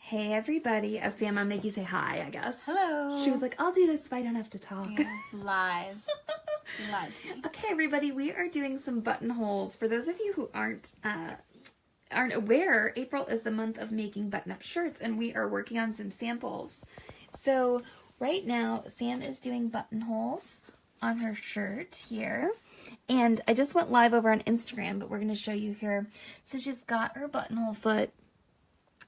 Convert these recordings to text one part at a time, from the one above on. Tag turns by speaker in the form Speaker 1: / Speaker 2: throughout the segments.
Speaker 1: Hey everybody. Oh, Sam, I'll make you say hi, I guess.
Speaker 2: Hello.
Speaker 1: She was like, I'll do this if I don't have to talk.
Speaker 2: Yeah, lies. She lied to me.
Speaker 1: Okay, everybody, we are doing some buttonholes. For those of you who aren't aware, April is the month of making button-up shirts, and we are working on some samples. So right now, Sam is doing buttonholes on her shirt here. And I just went live over on Instagram, but we're going to show you here. So she's got her buttonhole foot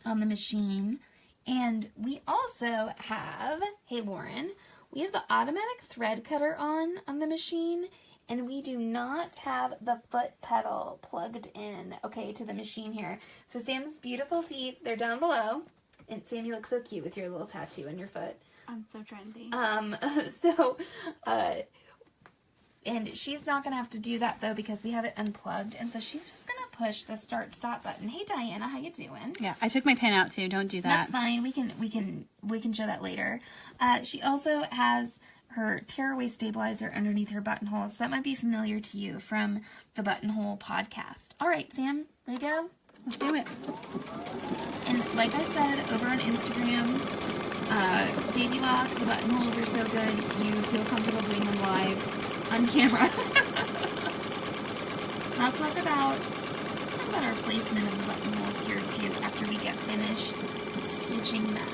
Speaker 1: on the machine. And we also have, hey Lauren, we have the automatic thread cutter on the machine. And we do not have the foot pedal plugged in, okay, to the machine here. So Sam's beautiful feet, they're down below. And Sam, you look so cute with your little tattoo on your foot.
Speaker 2: I'm so trendy.
Speaker 1: And she's not going to have to do that, though, because we have it unplugged. And so she's just going to push the start-stop button. Hey, Diana, how you doing?
Speaker 2: Yeah, I took my pen out, too. Don't do that.
Speaker 1: That's fine. We can show that later. She also has her tearaway stabilizer underneath her buttonhole. So that might be familiar to you from the Buttonhole podcast. All right, Sam, ready to go?
Speaker 2: Let's do it.
Speaker 1: And like I said, over on Instagram, Baby Lock, the buttonholes are so good, you feel comfortable doing them live on camera. And I'll talk about our placement of the buttonholes here too after we get finished stitching them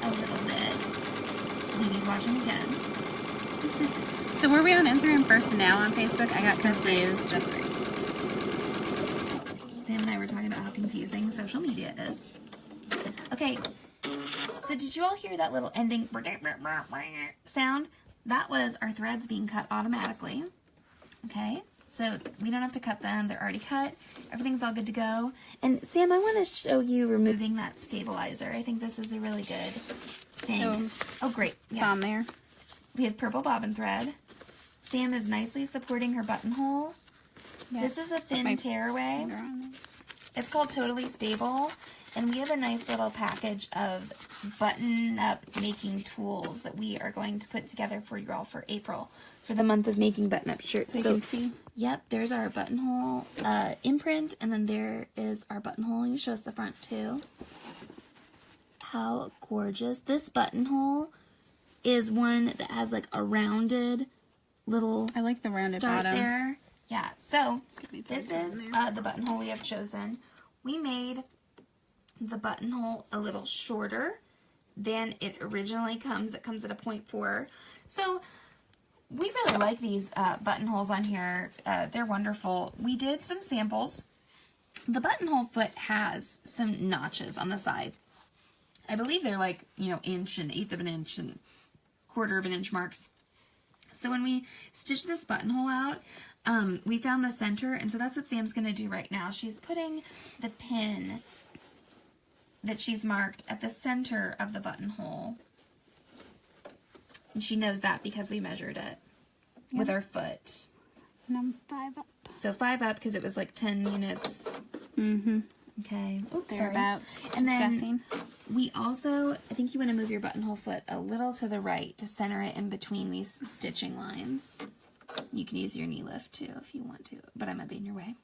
Speaker 1: a little bit. Ziggy's watching again.
Speaker 2: So were we on Instagram first and now on Facebook? I got confused.
Speaker 1: That's right. Sam and I were talking about how confusing social media is. Okay, so did you all hear that little ending sound? That was our threads being cut automatically. Okay, so we don't have to cut them. They're already cut. Everything's all good to go. And Sam, I want to show you removing that stabilizer. I think this is a really good thing. Oh, great.
Speaker 2: It's on there.
Speaker 1: We have purple bobbin thread. Sam is nicely supporting her buttonhole. Yes. This is a thin tearaway. It's called Totally Stable. And we have a nice little package of button-up making tools that we are going to put together for you all for April, for the month of making button-up shirts.
Speaker 2: So you can see.
Speaker 1: Yep, there's our buttonhole imprint, and then there is our buttonhole. You show us the front, too. How gorgeous. This buttonhole is one that has, like, a rounded little
Speaker 2: I like the rounded bottom.
Speaker 1: There. Yeah, so this is the buttonhole we have chosen. We made the buttonhole a little shorter than it originally comes. It comes at a 0.4. So we really like these buttonholes on here. They're wonderful. We did some samples. The buttonhole foot has some notches on the side. I believe they're like, inch and eighth of an inch and quarter of an inch marks. So when we stitch this buttonhole out, we found the center, and so that's what Sam's going to do right now. She's putting the pin that she's marked at the center of the buttonhole. And she knows that because we measured it with our foot.
Speaker 2: And I'm 5 up.
Speaker 1: So 5 up because it was like 10 units.
Speaker 2: Mm-hmm.
Speaker 1: Okay. Oops,
Speaker 2: Thereabouts.
Speaker 1: And then we also, I think you want to move your buttonhole foot a little to the right to center it in between these stitching lines. You can use your knee lift too if you want to, but I might be in your way.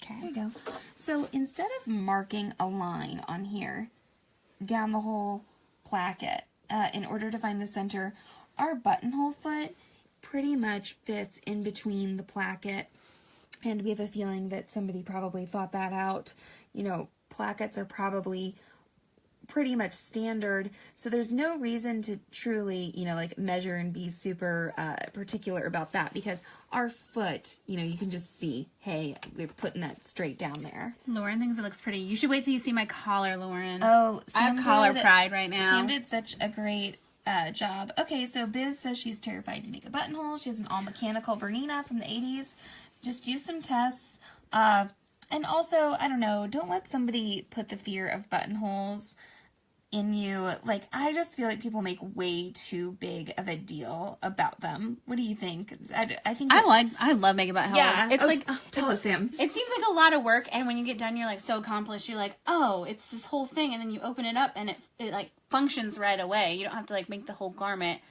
Speaker 2: Okay.
Speaker 1: There you go. So instead of marking a line on here down the whole placket in order to find the center, our buttonhole foot pretty much fits in between the placket, and we have a feeling that somebody probably thought that out. Plackets are probably pretty much standard, so there's no reason to truly, measure and be super particular about that, because our foot, you can just see, hey, we're putting that straight down there.
Speaker 2: Lauren thinks it looks pretty. You should wait till you see my collar, Lauren.
Speaker 1: Oh,
Speaker 2: I have collar pride right now.
Speaker 1: Sam did such a great job. Okay, so Biz says she's terrified to make a buttonhole. She has an all-mechanical Bernina from the 80s. Just do some tests. And also, I don't know, don't let somebody put the fear of buttonholes in you. Like, I just feel like people make way too big of a deal about them. What do you think? I think
Speaker 2: I love making buttonholes.
Speaker 1: Yeah.
Speaker 2: It's
Speaker 1: tell us, Sam.
Speaker 2: It seems like a lot of work, and when you get done, you're like so accomplished. You're like, oh, it's this whole thing, and then you open it up, and it like functions right away. You don't have to like make the whole garment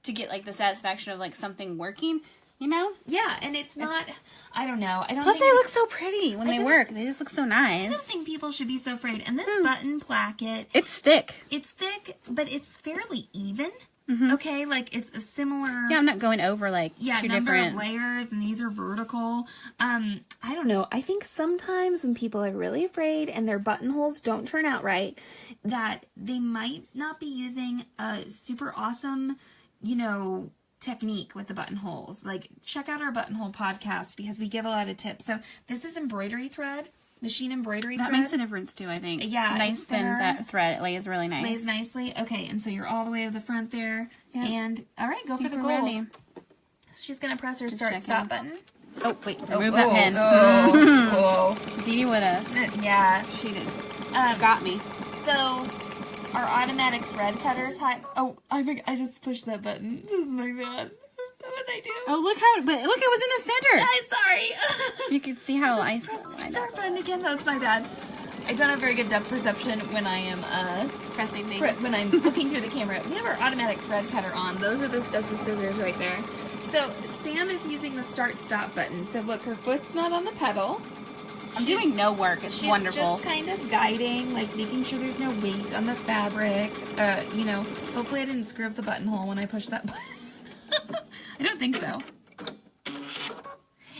Speaker 2: to get like the satisfaction of like something working. you know?
Speaker 1: Yeah, and it's not, I don't know. I don't
Speaker 2: Plus,
Speaker 1: think
Speaker 2: they look so pretty when they work. They just look so nice.
Speaker 1: I don't think people should be so afraid. And this button placket,
Speaker 2: It's thick.
Speaker 1: it's thick, but it's fairly even. Okay, like it's a similar.
Speaker 2: Yeah, I'm not going over like two
Speaker 1: number
Speaker 2: different
Speaker 1: of layers, and these are vertical. I don't know. I think sometimes when people are really afraid and their buttonholes don't turn out right, that they might not be using a super awesome, you know, technique with the buttonholes. Like, check out our buttonhole podcast because we give a lot of tips. So this is embroidery thread. Machine embroidery thread.
Speaker 2: That makes a difference too, I think.
Speaker 1: Yeah.
Speaker 2: Nice thin that thread. It lays really nice.
Speaker 1: Lays nicely. Okay, and so you're all the way to the front there.
Speaker 2: Yep.
Speaker 1: And, all right, go for the gold.
Speaker 2: Ready.
Speaker 1: So she's going to press her start-stop button.
Speaker 2: Oh, wait. Remove that pin.
Speaker 1: Oh.
Speaker 2: Zeddy would have.
Speaker 1: Yeah.
Speaker 2: She did. Got me.
Speaker 1: So, our automatic thread cutters. Oh, I just pushed that button. This is my bad. What did I do?
Speaker 2: Oh, look, it was in the center.
Speaker 1: I'm sorry.
Speaker 2: You can see how I
Speaker 1: pressed the start button again. That was my bad. I don't have very good depth perception when I am
Speaker 2: pressing things.
Speaker 1: When I'm looking through the camera. We have our automatic thread cutter on. That's the scissors right there. So Sam is using the start-stop button. So look, her foot's not on the pedal.
Speaker 2: I'm doing no work. It's wonderful.
Speaker 1: She's just kind of guiding, like making sure there's no weight on the fabric. You know, hopefully I didn't screw up the buttonhole when I pushed that button. I don't think so.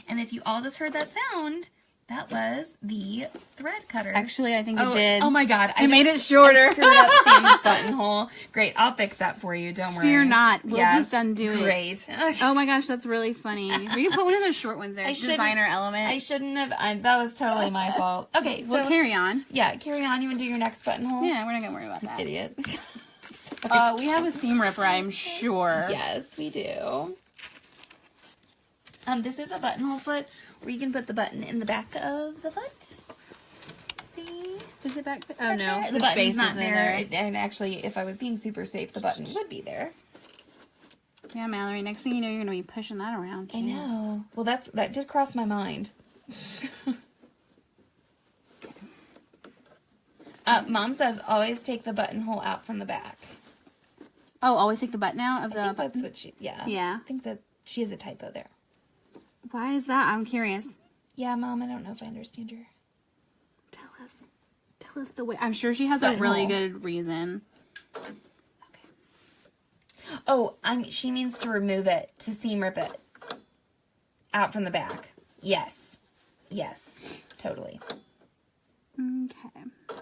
Speaker 1: And if you all just heard that sound, that was the thread cutter.
Speaker 2: Actually, I think it did.
Speaker 1: Oh my god.
Speaker 2: I made it shorter.
Speaker 1: I screwed up Sam's buttonhole. Great. I'll fix that for you. Don't worry.
Speaker 2: Fear not. We'll just undo it.
Speaker 1: Great.
Speaker 2: Oh my gosh, that's really funny. We can put one of those short ones there. Designer element.
Speaker 1: I shouldn't have. That was totally my fault. Okay.
Speaker 2: We'll carry on.
Speaker 1: Yeah, carry on. You want to do your next buttonhole?
Speaker 2: Yeah, we're not going to worry about that.
Speaker 1: Idiot.
Speaker 2: We have a seam ripper, I'm sure.
Speaker 1: Yes, we do. This is a buttonhole foot where you can put the button in the back of the foot. See?
Speaker 2: Is it back there? Oh, no.
Speaker 1: The button's not there. And actually, if I was being super safe, the button would be there.
Speaker 2: Yeah, Mallory, next thing you know, you're going to be pushing that around. Jeez.
Speaker 1: I know. Well, that did cross my mind. Mom says always take the buttonhole out from the back.
Speaker 2: Oh, always take the button out of the button?
Speaker 1: That's what she, yeah.
Speaker 2: Yeah.
Speaker 1: I think that she has a typo there.
Speaker 2: Why is that? I'm curious.
Speaker 1: Yeah, Mom, I don't know if I understand her.
Speaker 2: Tell us the way. I'm sure she has a really good reason.
Speaker 1: Okay. Oh, she means to remove it, to seam rip it out from the back. Yes. Yes. Totally.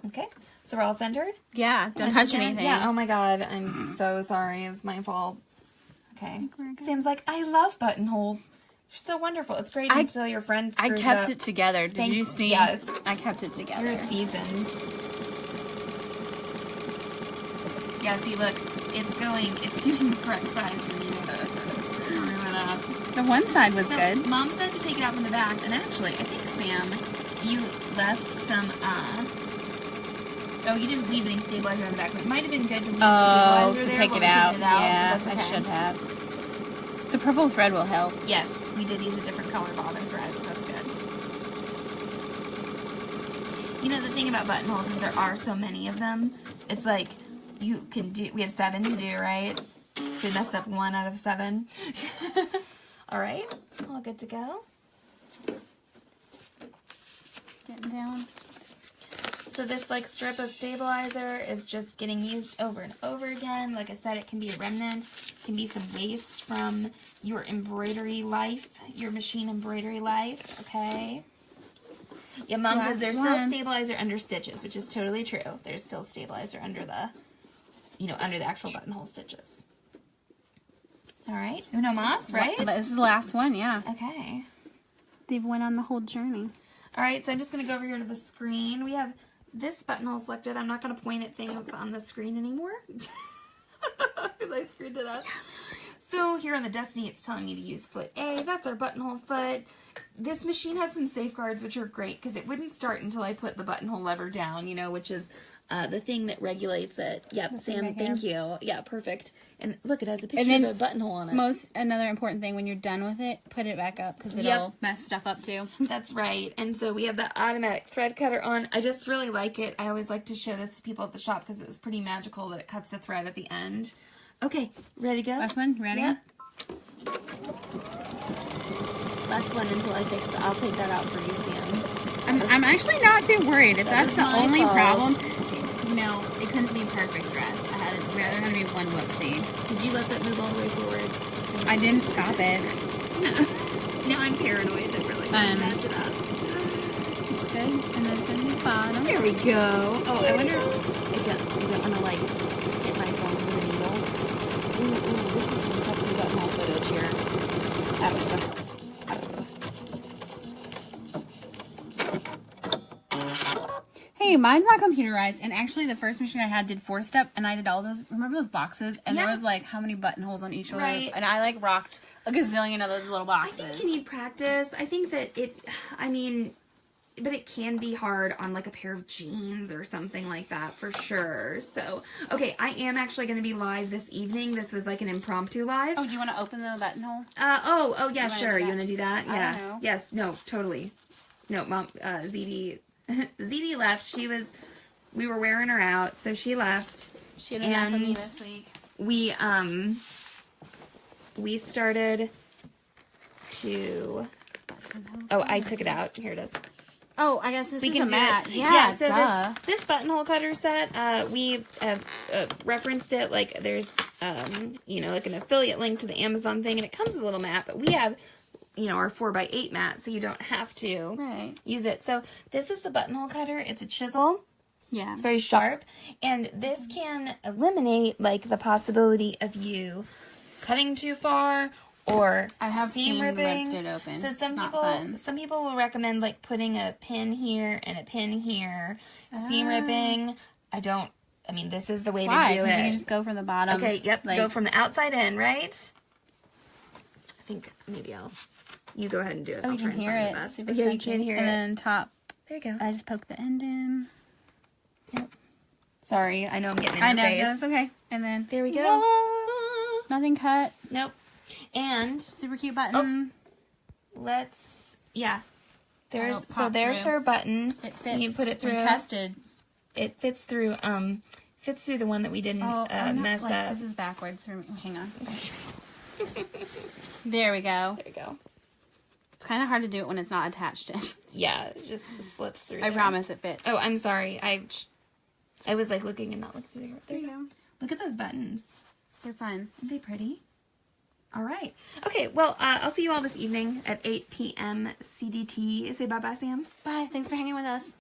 Speaker 1: Okay. So we're all centered?
Speaker 2: Yeah. Don't touch anything.
Speaker 1: Yeah. Oh my god. I'm so sorry. It's my fault. Okay. Sam's like, I love buttonholes. They're so wonderful. It's great until your friend screws
Speaker 2: I kept
Speaker 1: up.
Speaker 2: it together. Did you see?
Speaker 1: Yes.
Speaker 2: I kept it together.
Speaker 1: You're seasoned. Yeah, see, look. It's doing the correct size when you screw it up.
Speaker 2: The one side was good.
Speaker 1: Mom said to take it out from the back, and actually, I think, Sam, you left some, you didn't leave any stabilizer on the back, but it might have been good to leave stabilizer there.
Speaker 2: Pick it out. Yeah,
Speaker 1: okay.
Speaker 2: I should have. The purple thread will help.
Speaker 1: Yes, we did use a different color bobbin thread, so that's good. You know, the thing about buttonholes is there are so many of them. It's like, we have 7 to do, right? So we messed up 1 out of 7. All right, all good to go.
Speaker 2: Getting down.
Speaker 1: So this strip of stabilizer is just getting used over and over again. Like I said, it can be a remnant. It can be some waste from your embroidery life, your machine embroidery life, okay? Yeah, Mom says there's still stabilizer under stitches, which is totally true. There's still stabilizer under the, under the actual buttonhole stitches. All right, Uno Mas, right?
Speaker 2: This is the last one, yeah.
Speaker 1: Okay.
Speaker 2: They've went on the whole journey.
Speaker 1: All right, so I'm just going to go over here to the screen. We have this buttonhole selected. I'm not going to point at things on the screen anymore because I screwed it up. So here on the Destiny, it's telling me to use foot A. That's our buttonhole foot. This machine has some safeguards, which are great because it wouldn't start until I put the buttonhole lever down, which is the thing that regulates it. Yep, Sam, thank you. Yeah, perfect. And look, it has a picture of a buttonhole on it.
Speaker 2: Another important thing, when you're done with it, put it back up because it'll mess stuff up too.
Speaker 1: That's right. And so we have the automatic thread cutter on. I just really like it. I always like to show this to people at the shop because it was pretty magical that it cuts the thread at the end. Okay, ready to go?
Speaker 2: Last one, ready?
Speaker 1: Yep. left one until I fix it. I'll take that out for you, Sam.
Speaker 2: I'm actually not too worried. If that's the
Speaker 1: my
Speaker 2: only
Speaker 1: fault.
Speaker 2: problem, no, it couldn't be perfect dress. It's rather going to be one whoopsie.
Speaker 1: Did you let that move all the way forward?
Speaker 2: I didn't stop it.
Speaker 1: Now I'm paranoid that we're like gonna mess it up.
Speaker 2: It's good. And then it's going to be bottom.
Speaker 1: There we go. Oh, I wonder. I don't want to like hit my phone with a needle. Ooh, this is some sexy buttonhole footage here.
Speaker 2: Hey, mine's not computerized, and actually the first machine I had did 4-step, and I did all those, remember those boxes? And there was like how many buttonholes on each one of those, and I like rocked a gazillion of those little boxes.
Speaker 1: I think you need practice. I think that but it can be hard on like a pair of jeans or something like that for sure. So, okay, I am actually going to be live this evening. This was like an impromptu live.
Speaker 2: Oh, do you want to open the buttonhole?
Speaker 1: Oh yeah, sure. You want to do that? Yeah.
Speaker 2: I don't know.
Speaker 1: Yes, no, totally. No, Mom, ZD left. We were wearing her out, so she left.
Speaker 2: She had enough of me this week.
Speaker 1: We started to... Oh, I took it out. Here it is.
Speaker 2: Oh, I guess this
Speaker 1: We
Speaker 2: is
Speaker 1: can
Speaker 2: a
Speaker 1: do
Speaker 2: mat.
Speaker 1: it.
Speaker 2: Yeah,
Speaker 1: so
Speaker 2: duh.
Speaker 1: this buttonhole cutter set, we have referenced it. Like there's, like an affiliate link to the Amazon thing, and it comes with a little mat. But we have, our 4x8 mat, so you don't have to use it. So this is the buttonhole cutter. It's a chisel.
Speaker 2: Yeah.
Speaker 1: It's very sharp, and this can eliminate like the possibility of you cutting too far. Or
Speaker 2: I have
Speaker 1: seam ripping.
Speaker 2: Ripped it open.
Speaker 1: So some people will recommend like putting a pin here and a pin here. Seam ripping. This is the way to do it.
Speaker 2: You can just go from the bottom.
Speaker 1: Okay, yep. Go from the outside in, right? I think maybe you go ahead and do it.
Speaker 2: Oh,
Speaker 1: I'll
Speaker 2: you
Speaker 1: try
Speaker 2: can
Speaker 1: and
Speaker 2: hear
Speaker 1: find
Speaker 2: it.
Speaker 1: the best. Okay, you can hear it.
Speaker 2: And then top.
Speaker 1: There you go.
Speaker 2: I just poked the end in.
Speaker 1: Yep. Sorry, I know I'm getting in your face.
Speaker 2: That's okay. And then
Speaker 1: There we go.
Speaker 2: voila! Nothing cut.
Speaker 1: Nope. And
Speaker 2: Super cute button.
Speaker 1: There's her button.
Speaker 2: It fits.
Speaker 1: You put it through.
Speaker 2: We tested.
Speaker 1: It fits through the one that we didn't mess up.
Speaker 2: This is backwards for me. Hang on. There we go.
Speaker 1: There you go.
Speaker 2: It's kind of hard to do it when it's not attached in.
Speaker 1: Yeah, it just slips through.
Speaker 2: I promise it fits.
Speaker 1: Oh, I'm sorry. I was like looking and not looking. There you go. Look at those buttons.
Speaker 2: They're fun.
Speaker 1: Aren't they pretty? All right. Okay, well, I'll see you all this evening at 8 p.m. CDT. Say bye-bye, Sam.
Speaker 2: Bye. Thanks for hanging with us.